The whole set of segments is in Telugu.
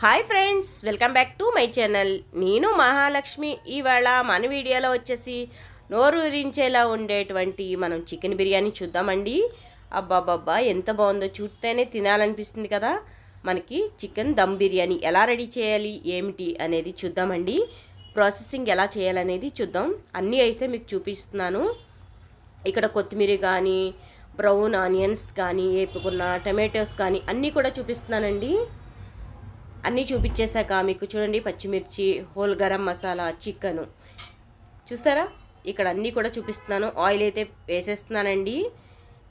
Hi friends, welcome back to my channel. నేను మహాలక్ష్మి. ఇవాళ మన వీడియోలో వచ్చేసి నోరూరించేలా ఉండేటువంటి మనం చికెన్ బిర్యానీ చూద్దామండి. అబ్బాబ్బా ఎంత బాగుందో, చూస్తేనే తినాలనిపిస్తుంది కదా. మనకి చికెన్ దమ్ బిర్యానీ ఎలా రెడీ చేయాలి ఏమిటి అనేది చూద్దామండి. ప్రాసెసింగ్ ఎలా చేయాలనేది చూద్దాం. అన్నీ అయితే మీకు చూపిస్తున్నాను. ఇక్కడ కొత్తిమీర కానీ, బ్రౌన్ ఆనియన్స్ కానీ, వేపుకున్న టమాటోస్ కానీ అన్నీ కూడా చూపిస్తున్నానండి. అన్నీ చూపించేశాక మీకు చూడండి, పచ్చిమిర్చి, హోల్ గరం మసాలా, చికెను చూసారా. ఇక్కడ అన్నీ కూడా చూపిస్తున్నాను. ఆయిల్ అయితే వేసేస్తున్నానండి.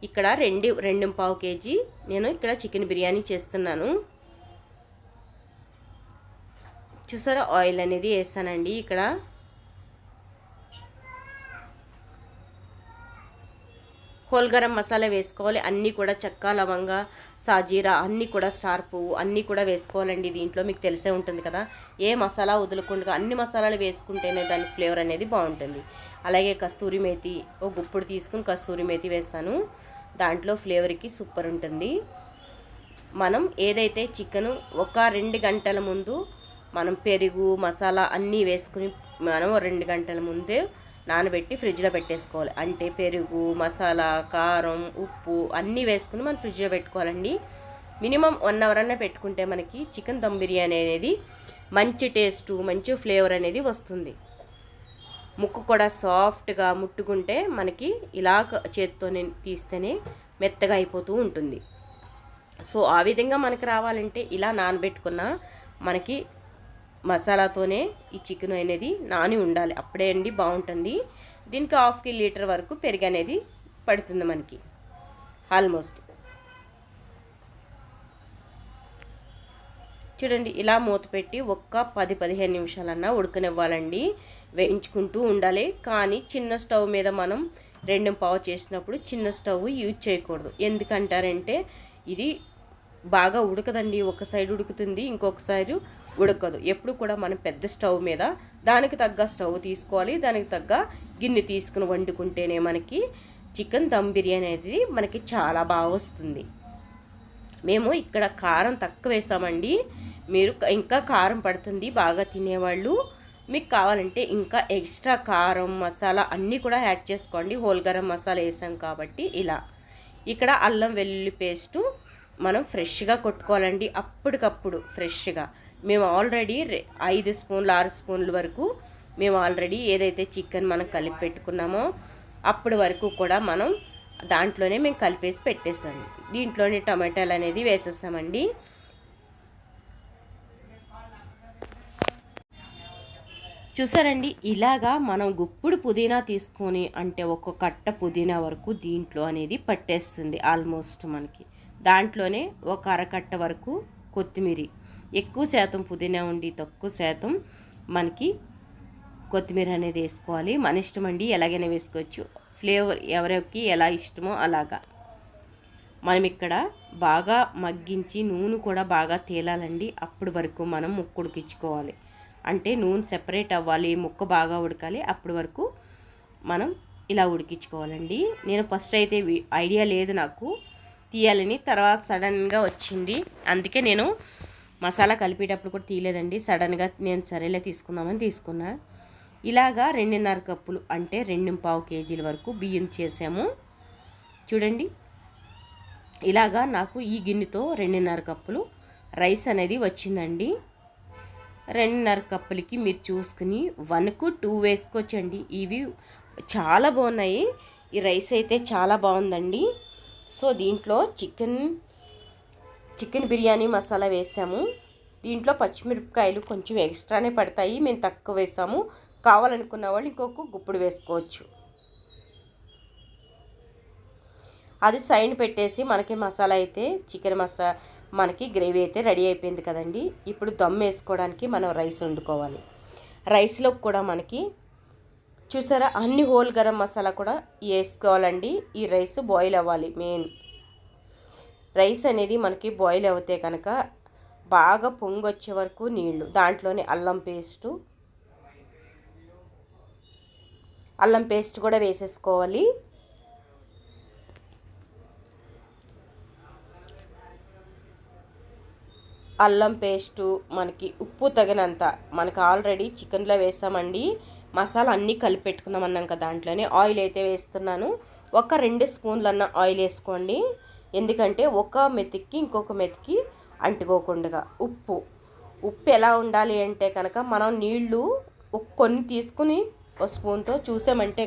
ఇక్కడ 2.5 కేజీ నేను ఇక్కడ చికెన్ బిర్యానీ చేస్తున్నాను. చూసారా, ఆయిల్ అనేది వేస్తానండి. ఇక్కడ హోల్ గరం మసాలా వేసుకోవాలి. అన్నీ కూడా చెక్క, లవంగ, సాజీరా అన్నీ కూడా, స్టార్ పువ్వు అన్నీ కూడా వేసుకోవాలండి. దీంట్లో మీకు తెలిసే ఉంటుంది కదా. ఏ మసాలా వదులుకుండా అన్ని మసాలాలు వేసుకుంటేనే దాని ఫ్లేవర్ అనేది బాగుంటుంది. అలాగే కస్తూరి మేతి, ఒక గుప్పుడు తీసుకుని కస్తూరి మేతి వేస్తాను. దాంట్లో ఫ్లేవర్కి సూపర్ ఉంటుంది. మనం ఏదైతే చికెను ఒక 2 గంటల ముందు మనం పెరుగు, మసాలా అన్నీ వేసుకుని మనం 2 గంటల ముందే నానబెట్టి ఫ్రిడ్జ్లో పెట్టేసుకోవాలి. అంటే పెరుగు, మసాలా, కారం, ఉప్పు అన్నీ వేసుకుని మనం ఫ్రిడ్జ్లో పెట్టుకోవాలండి. మినిమం 1 అవర్ అన్న పెట్టుకుంటే మనకి చికెన్ దమ్ బిర్యానీ అనేది మంచి టేస్టు, మంచి ఫ్లేవర్ అనేది వస్తుంది. ముక్కు కూడా సాఫ్ట్గా ముట్టుకుంటే మనకి ఇలా చేత్తోనే తీస్తేనే మెత్తగా అయిపోతూ ఉంటుంది. సో ఆ విధంగా మనకి రావాలంటే ఇలా నానబెట్టుకున్న మనకి మసాలాతోనే ఈ చికెన్ అనేది నాని ఉండాలి. అప్పుడే అండి బాగుంటుంది. దీనికి 1/2 లీటర్ వరకు పెరుగు అనేది పడుతుంది మనకి. ఆల్మోస్ట్ చూడండి, ఇలా మూత పెట్టి ఒక్క 10-15 నిమిషాలన్నా ఉడకనివ్వాలండి. వేయించుకుంటూ ఉండాలి. కానీ చిన్న స్టవ్ మీద మనం 2.5 చేసినప్పుడు చిన్న స్టవ్ యూజ్ చేయకూడదు. ఎందుకంటారంటే ఇది బాగా ఉడకదండి. ఒక సైడ్ ఉడుకుతుంది, ఇంకొక సైడు ఉడకదు. ఎప్పుడు కూడా మనం పెద్ద స్టవ్ మీద దానికి తగ్గ స్టవ్ తీసుకోవాలి. దానికి తగ్గ గిన్నె తీసుకుని వండుకుంటేనే మనకి చికెన్ దమ్ బిర్యానీ అనేది మనకి చాలా బాగా వస్తుంది. మేము ఇక్కడ కారం తక్కువ వేసామండి. మీరు ఇంకా కారం పడుతుంది బాగా తినేవాళ్ళు. మీకు కావాలంటే ఇంకా ఎక్స్ట్రా కారం, మసాలా అన్నీ కూడా యాడ్ చేసుకోండి. హోల్ గరం మసాలా వేసాం కాబట్టి ఇలా. ఇక్కడ అల్లం వెల్లుల్లి పేస్టు మనం ఫ్రెష్గా కొట్టుకోవాలండి. అప్పటికప్పుడు ఫ్రెష్గా. మేము ఆల్రెడీ 5 స్పూన్లు 6 స్పూన్ల వరకు మేము ఆల్రెడీ ఏదైతే చికెన్ మనం కలిపి పెట్టుకున్నామో అప్పటి వరకు కూడా మనం దాంట్లోనే మేము కలిపేసి పెట్టేసాము. దీంట్లోనే టమాటాలు అనేది వేసేసామండి. చూసారండి, ఇలాగా మనం గుప్పుడు పుదీనా తీసుకొని అంటే ఒక కట్ట పుదీనా వరకు దీంట్లో అనేది పట్టేస్తుంది ఆల్మోస్ట్ మనకి. దాంట్లోనే ఒక అరకట్ట వరకు కొత్తిమీర, ఎక్కువ శాతం పుదీనా ఉండి తక్కువ శాతం మనకి కొత్తిమీర అనేది వేసుకోవాలి. మన ఇష్టం అండి, ఎలాగైనా వేసుకోవచ్చు. ఫ్లేవర్ ఎవరికి ఎలా ఇష్టమో అలాగా. మనం ఇక్కడ బాగా మగ్గించి నూనె కూడా బాగా తేలాలండి. అప్పటి వరకు మనం ముక్క ఉడికించుకోవాలి. అంటే నూనె సెపరేట్ అవ్వాలి, ముక్క బాగా ఉడకాలి. అప్పటి వరకు మనం ఇలా ఉడికించుకోవాలండి. నేను ఫస్ట్ అయితే ఐడియా లేదు నాకు తీయాలని, తర్వాత సడన్గా వచ్చింది. అందుకే నేను మసాలా కలిపేటప్పుడు కూడా తీయలేదండి. సడన్గా నేను సరేలే తీసుకుందామని తీసుకున్నా. ఇలాగా 2.5 కప్పులు అంటే 2.5 కేజీల వరకు బియ్యం చేసాము. చూడండి, ఇలాగా నాకు ఈ గిన్నెతో 2.5 కప్పులు రైస్ అనేది వచ్చిందండి. 2.5 కప్పులకి మీరు చూసుకుని 1-2 వేసుకోవచ్చండి. ఇవి చాలా బాగున్నాయి. ఈ రైస్ అయితే చాలా బాగుందండి. సో దీంట్లో చికెన్ బిర్యానీ మసాలా వేసాము. దీంట్లో పచ్చిమిరపకాయలు కొంచెం ఎక్స్ట్రానే పడతాయి, మేము తక్కువ వేసాము. కావాలనుకున్న వాళ్ళు ఇంకొక గుప్పుడు వేసుకోవచ్చు. అది సైడ్ పెట్టేసి మనకి మసాలా అయితే చికెన్ మనకి గ్రేవీ అయితే రెడీ అయిపోయింది కదండి. ఇప్పుడు దమ్ వేసుకోవడానికి మనం రైస్ వండుకోవాలి. రైస్లో కూడా మనకి చూసారా అన్ని హోల్ గరం మసాలా కూడా వేసుకోవాలండి. ఈ రైస్ బాయిల్ అవ్వాలి. మెయిన్ రైస్ అనేది మనకి బాయిల్ అవుతే కనుక బాగా పొంగొచ్చే వరకు నీళ్లు, దాంట్లోనే అల్లం పేస్ట్ కూడా వేసేసుకోవాలి. అల్లం పేస్టు, మనకి ఉప్పు తగినంత, మనకు ఆల్రెడీ చికెన్లో వేసామండి మసాలా అన్నీ కలిపి పెట్టుకున్నాం అన్నాం కదా. దాంట్లోనే ఆయిల్ అయితే వేస్తున్నాను. ఒక 2 స్పూన్లన్న ఆయిల్ వేసుకోండి, ఎందుకంటే ఒక మెతికి ఇంకొక మెతికి అంటుకోకుండా. ఉప్పు ఎలా ఉండాలి అంటే కనుక మనం నీళ్లు కొన్ని తీసుకుని ఒక స్పూన్తో చూసామంటే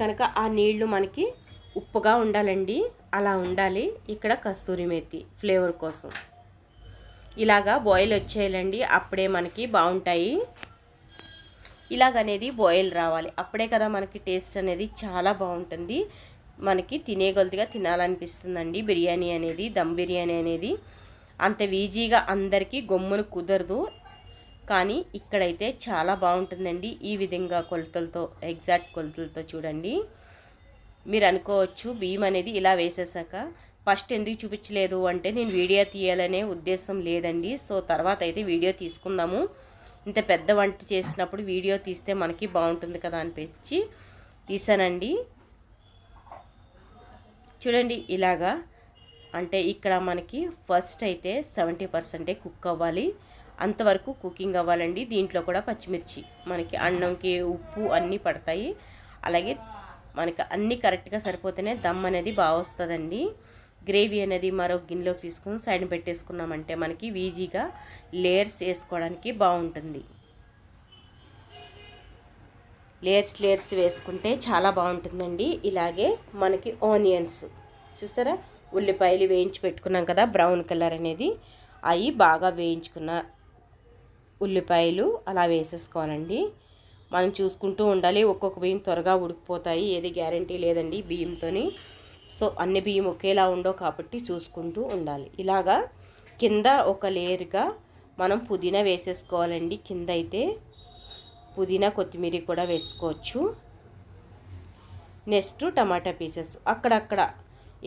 కనుక ఆ నీళ్లు మనకి ఉప్పుగా ఉండాలండి, అలా ఉండాలి. ఇక్కడ కస్తూరి మేతి ఫ్లేవర్ కోసం ఇలాగా బాయిల్ వచ్చేయాలండి, అప్పుడే మనకి బాగుంటాయి. ఇలాగనేది బాయిల్ రావాలి, అప్పుడే కదా మనకి టేస్ట్ అనేది చాలా బాగుంటుంది. మనకి తినేగొలుదుగా తినాలనిపిస్తుందండి. బిర్యానీ అనేది, దమ్ బిర్యానీ అనేది అంత ఈజీగా అందరికీ గమ్మును కుదరదు, కానీ ఇక్కడైతే చాలా బాగుంటుందండి. ఈ విధంగా కొలతలతో, ఎగ్జాక్ట్ కొలతలతో చూడండి. మీరు అనుకోవచ్చు బియ్యం అనేది ఇలా వేసేసాక ఫస్ట్ ఎందుకు చూపించలేదు అంటే, నేను వీడియో తీయాలనే ఉద్దేశం లేదండి. సో తర్వాత అయితే వీడియో తీసుకుందాము, ఇంత పెద్ద వంట చేసినప్పుడు వీడియో తీస్తే మనకి బాగుంటుంది కదా అనిపించి తీసానండి. చూడండి ఇలాగా, అంటే ఇక్కడ మనకి ఫస్ట్ అయితే 70% కుక్ అవ్వాలి, అంతవరకు కుకింగ్ అవ్వాలండి. దీంట్లో కూడా పచ్చిమిర్చి, మనకి అన్నంకి ఉప్పు అన్నీ పడతాయి, అలాగే మనకి అన్నీ కరెక్ట్గా సరిపోతేనే దమ్ అనేది బాగా వస్తుందండి. గ్రేవీ అనేది మరో గిన్నెలోకి తీసుకుని సైడ్ పెట్టేసుకున్నామంటే మనకి ఈజీగా లేయర్స్ వేసుకోవడానికి బాగుంటుంది. లేయర్స్ వేసుకుంటే చాలా బాగుంటుందండి. ఇలాగే మనకి ఆనియన్స్ చూసారా, ఉల్లిపాయలు వేయించి పెట్టుకున్నాం కదా బ్రౌన్ కలర్ అనేది, అవి బాగా వేయించుకున్న ఉల్లిపాయలు అలా వేసేసుకోవాలండి. మనం చూసుకుంటూ ఉండాలి, ఒక్కొక్క బియ్యం త్వరగా ఉడికిపోతాయి, ఏది గ్యారంటీ లేదండి బియ్యంతోని. సో అన్ని బియ్యం ఒకేలా ఉండవు కాబట్టి చూసుకుంటూ ఉండాలి. ఇలాగా కింద ఒక లేయర్గా మనం పుదీనా వేసేసుకోవాలండి. కింద అయితే పుదీనా కొత్తిమీర కూడా వేసుకోవచ్చు. నెక్స్ట్ టమాటా పీసెస్ అక్కడక్కడ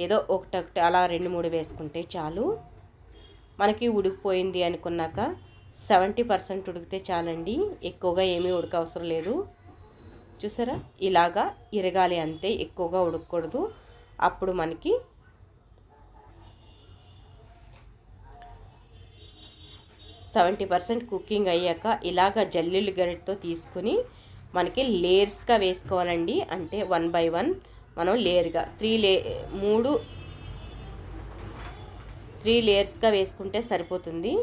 ఏదో ఒకటి అలా 2-3 వేసుకుంటే చాలు. మనకి ఉడికిపోయింది అనుకున్నాక 70% ఉడికితే చాలండి, ఎక్కువగా ఏమీ ఉడకవసరం లేదు. చూసారా ఇలాగా ఇరగాలి అంతే, ఎక్కువగా ఉడకకూడదు. అప్పుడు మనకి 70% కుకింగ్ అయ్యాక ఇలాగ జల్లీలు గరిటతో తీసుకుని మనకి లేయర్స్గా వేసుకోవాలండి. అంటే 1 by 1 మనం లేయర్గా 3 లేయర్స్గా వేసుకుంటే సరిపోతుంది.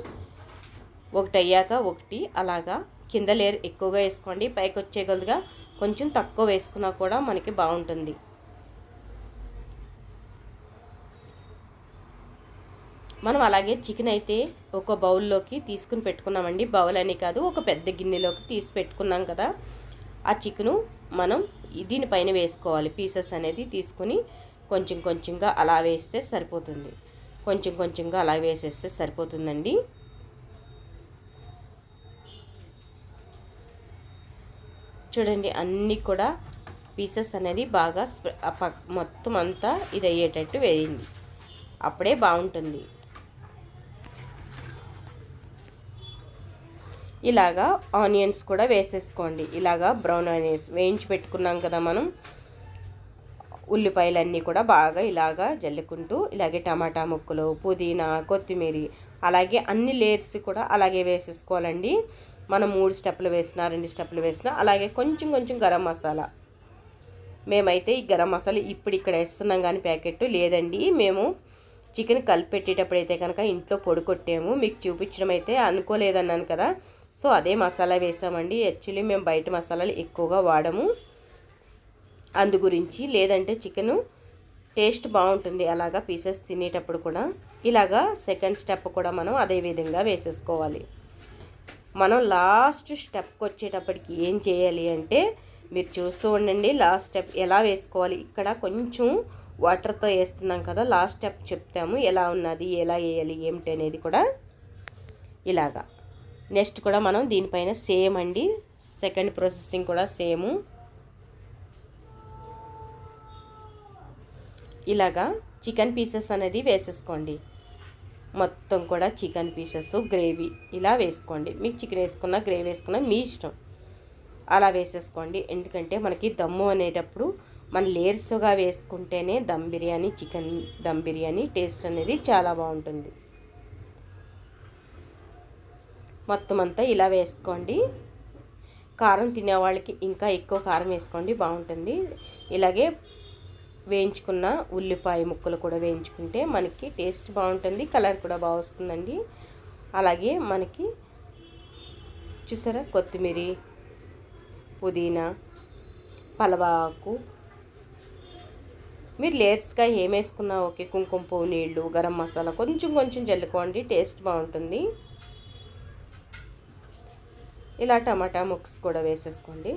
ఒకటి అయ్యాక ఒకటి అలాగా కింద లేయర్ ఎక్కువగా వేసుకోండి, పైకి వచ్చేగలుగా కొంచెం తక్కువ వేసుకున్నా కూడా మనకి బాగుంటుంది. మనం అలాగే చికెన్ అయితే ఒక బౌల్లోకి తీసుకుని పెట్టుకున్నామండి. బౌల్ అని కాదు, ఒక పెద్ద గిన్నెలోకి తీసి పెట్టుకున్నాం కదా. ఆ చికెను మనం దీనిపైన వేసుకోవాలి. పీసెస్ అనేది తీసుకుని కొంచెం కొంచెంగా అలా వేస్తే సరిపోతుంది, కొంచెం కొంచెంగా అలా వేసేస్తే సరిపోతుందండి. చూడండి అన్నీ కూడా పీసెస్ అనేది బాగా మొత్తం అంతా ఇది అయ్యేటట్టు వేయండి, అప్పుడే బాగుంటుంది. ఇలాగా ఆనియన్స్ కూడా వేసేసుకోండి. ఇలాగా బ్రౌన్ ఆనియన్స్ వేయించి పెట్టుకున్నాం కదా మనం, ఉల్లిపాయలన్నీ కూడా బాగా ఇలాగా జల్లుకుంటూ, ఇలాగే టమాటా ముక్కలు, పుదీనా, కొత్తిమీర, అలాగే అన్ని లేయర్స్ కూడా అలాగే వేసేసుకోవాలండి. మనం 3 స్టెప్పులు వేసినా 2 స్టెప్పులు వేసినా, అలాగే కొంచెం కొంచెం గరం మసాలా. మేమైతే ఈ గరం మసాలా ఇప్పుడు ఇక్కడ వేస్తున్నాం కానీ ప్యాకెట్ లేదండి. మేము చికెన్ కలిపెట్టేటప్పుడు అయితే కనుక ఇంట్లో పొడి కొట్టాము, మీకు చూపించడం అయితే అనుకోలేదన్నాను కదా. సో అదే మసాలా వేసామండి. యాక్చువల్లీ మేము బయట మసాలాలు ఎక్కువగా వాడము, అందు గురించి. లేదంటే చికెను టేస్ట్ బాగుంటుంది అలాగా పీసెస్ తినేటప్పుడు కూడా. ఇలాగా సెకండ్ స్టెప్ కూడా మనం అదే విధంగా వేసేసుకోవాలి. మనం లాస్ట్ స్టెప్కి వచ్చేటప్పటికి ఏం చేయాలి అంటే, మీరు చూస్తూ ఉండండి లాస్ట్ స్టెప్ ఎలా వేసుకోవాలి. ఇక్కడ కొంచెం వాటర్తో వేస్తున్నాం కదా, లాస్ట్ స్టెప్ చెప్తాము ఎలా ఉన్నది, ఎలా వేయాలి ఏమిటి అనేది కూడా. ఇలాగా నెక్స్ట్ కూడా మనం దీనిపైన సేమ్ అండి, సెకండ్ ప్రాసెసింగ్ కూడా సేము. ఇలాగా చికెన్ పీసెస్ అనేది వేసేసుకోండి. మొత్తం కూడా చికెన్ పీసెస్ గ్రేవీ ఇలా వేసుకోండి. మీకు చికెన్ వేసుకున్నా గ్రేవీ వేసుకున్నా మీ ఇష్టం, అలా వేసేసుకోండి. ఎందుకంటే మనకి దమ్ము అనేటప్పుడు మన లేయర్స్గా వేసుకుంటేనే దమ్ బిర్యానీ, చికెన్ దమ్ బిర్యానీ టేస్ట్ అనేది చాలా బాగుంటుంది. మొత్తం అంతా ఇలా వేసుకోండి. కారం తినేవాళ్ళకి ఇంకా ఎక్కువ కారం వేసుకోండి, బాగుంటుంది. ఇలాగే వేయించుకున్న ఉల్లిపాయ ముక్కలు కూడా వేయించుకుంటే మనకి టేస్ట్ బాగుంటుంది, కలర్ కూడా బాగా వస్తుందండి. అలాగే మనకి చూసారా కొత్తిమీర, పుదీనా, పలవాకు మీరు లేయర్స్గా ఏమేసుకున్నా ఓకే. కుంకుమ పువ్వు నీళ్ళు, గరం మసాలా కొంచెం కొంచెం జల్లుకోండి, టేస్ట్ బాగుంటుంది. ఇలా టమాటా ముక్స్ కూడా వేసేసుకోండి.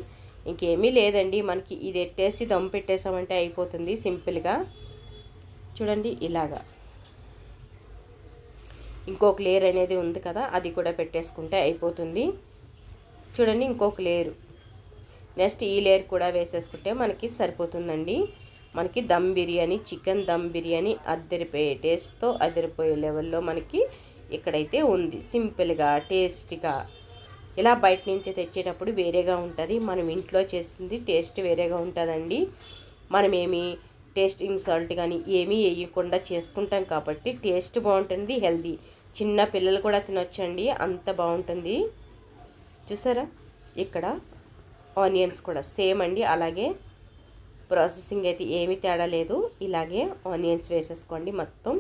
ఇంకేమీ లేదండి, మనకి ఇది ఎట్టేసి దమ్ పెట్టేసామంటే అయిపోతుంది సింపుల్గా. చూడండి ఇలాగా. ఇంకొక లేయర్ అనేది ఉంది కదా, అది కూడా పెట్టేసుకుంటే అయిపోతుంది. చూడండి ఇంకొక లేయరు, నెక్స్ట్ ఈ లేయర్ కూడా వేసేసుకుంటే మనకి సరిపోతుందండి. మనకి దమ్ బిర్యానీ, చికెన్ దమ్ బిర్యానీ అదిరిపోయే టేస్ట్తో అదిరిపోయే లెవెల్లో మనకి ఇక్కడైతే ఉంది. సింపుల్గా టేస్టీగా. ఇలా బయట నుంచి తెచ్చేటప్పుడు వేరేగా ఉంటుంది, మనం ఇంట్లో చేసింది టేస్ట్ వేరేగా ఉంటుందండి. మనమేమి టేస్టింగ్ సాల్ట్ కానీ ఏమీ వేయకుండా చేసుకుంటాం కాబట్టి టేస్ట్ బాగుంటుంది, హెల్దీ. చిన్న పిల్లలు కూడా తినొచ్చండి, అంత బాగుంటుంది. చూసారా ఇక్కడ ఆనియన్స్ కూడా సేమ్ అండి, అలాగే ప్రాసెసింగ్ అయితే ఏమీ తేడా లేదు. ఇలాగే ఆనియన్స్ వేసేసుకోండి. మొత్తం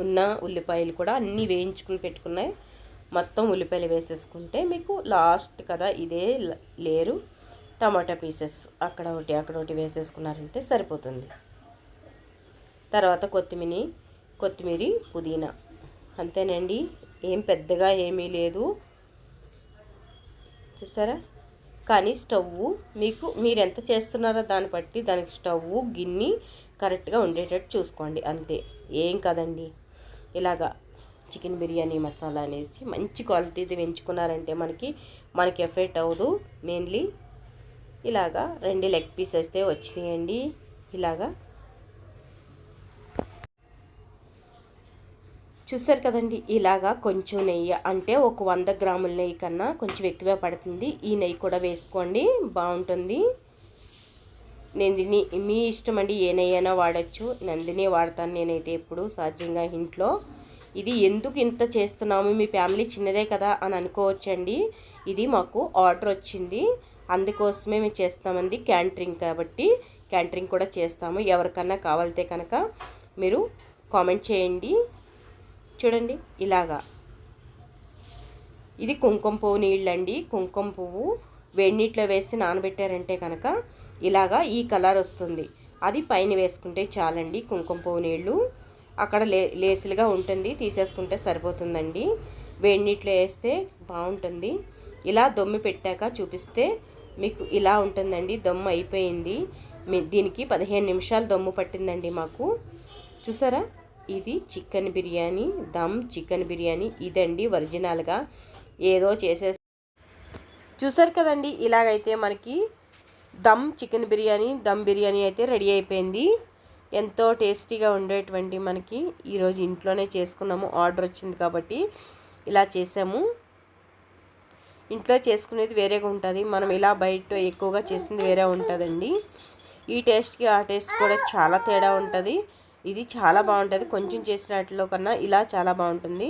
ఉన్న ఉల్లిపాయలు కూడా అన్నీ వేయించుకుని పెట్టుకున్నాయి. మొత్తం ఉల్లిపాయలు వేసేసుకుంటే మీకు లాస్ట్ కదా ఇదే లేరు టమాటా పీసెస్ అక్కడ ఒకటి వేసేసుకున్నారంటే సరిపోతుంది. తర్వాత కొత్తిమీర, పుదీనా, అంతేనండి. ఏం పెద్దగా ఏమీ లేదు, చూసారా. కానీ స్టవ్ మీరు ఎంత చేస్తున్నారో దాన్ని బట్టి దానికి స్టవ్ గిన్నె కరెక్ట్గా ఉండేటట్టు చూసుకోండి, అంతే, ఏం కదండి. ఇలాగా చికెన్ బిర్యానీ మసాలా అనేసి మంచి క్వాలిటీది పెంచుకున్నారంటే మనకి ఎఫెక్ట్ అవ్వదు. మెయిన్లీ ఇలాగా 2 లెగ్ పీస్ అయితే వచ్చినాయండి. ఇలాగా చూసారు కదండి. ఇలాగా కొంచెం నెయ్యి, అంటే ఒక 100 గ్రాముల నెయ్యి కన్నా కొంచెం ఎక్కువే పడుతుంది. ఈ నెయ్యి కూడా వేసుకోండి, బాగుంటుంది. మీ ఇష్టం అండి, ఏ నెయ్యి అయినా వాడచ్చు. నందిని వాడతాను నేనైతే ఎప్పుడు సహజంగా ఇంట్లో. ఇది ఎందుకు ఇంత చేస్తున్నాము, మీ ఫ్యామిలీ చిన్నదే కదా అని అనుకోవచ్చండి. ఇది మాకు ఆర్డర్ వచ్చింది, అందుకోసమే మేము చేస్తామండి. క్యాంటరింగ్ కాబట్టి క్యాంటరింగ్ కూడా చేస్తాము. ఎవరికన్నా కావాలితే కనుక మీరు కామెంట్ చేయండి. చూడండి ఇలాగా. ఇది కుంకుమ పువ్వు నీళ్ళండి. కుంకుమ పువ్వు వేడి నీటిలో వేసి నానబెట్టారంటే కనుక ఇలాగా ఈ కలర్ వస్తుంది. అది పైన వేసుకుంటే చాలండి. కుంకుమ పువ్వు నీళ్ళు అక్కడ లేసులుగా ఉంటుంది, తీసేసుకుంటే సరిపోతుందండి. వేడి నీటిలో వేస్తే బాగుంటుంది. ఇలా దమ్ము పెట్టాక చూపిస్తే మీకు ఇలా ఉంటుందండి. దమ్ము అయిపోయింది. దీనికి 15 నిమిషాలు దమ్ము పట్టిందండి మాకు. చూసారా, ఇది చికెన్ బిర్యానీ, దమ్ చికెన్ బిర్యానీ ఇదండి ఒరిజినల్గా. ఏదో చూసారు కదండి. ఇలాగైతే మనకి దమ్ చికెన్ బిర్యానీ, దమ్ బిర్యానీ అయితే రెడీ అయిపోయింది. ఎంతో టేస్టీగా ఉండేటువంటి మనకి ఈరోజు ఇంట్లోనే చేసుకున్నాము. ఆర్డర్ వచ్చింది కాబట్టి ఇలా చేసాము. ఇంట్లో చేసుకునేది వేరేగా ఉంటుంది, మనం ఇలా బయట ఎక్కువగా చేసింది వేరే ఉంటుందండి. ఈ టేస్ట్కి ఆ టేస్ట్ కూడా చాలా తేడా ఉంటుంది. ఇది చాలా బాగుంటుంది, కొంచెం చేసినట్లో కన్నా ఇలా చాలా బాగుంటుంది.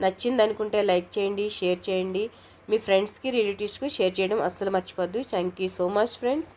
నచ్చింది అనుకుంటే లైక్ చేయండి, షేర్ చేయండి. మీ ఫ్రెండ్స్కి రిలేటివ్స్కి షేర్ చేయడం అస్సలు మర్చిపోద్దు. Thank you so much friends.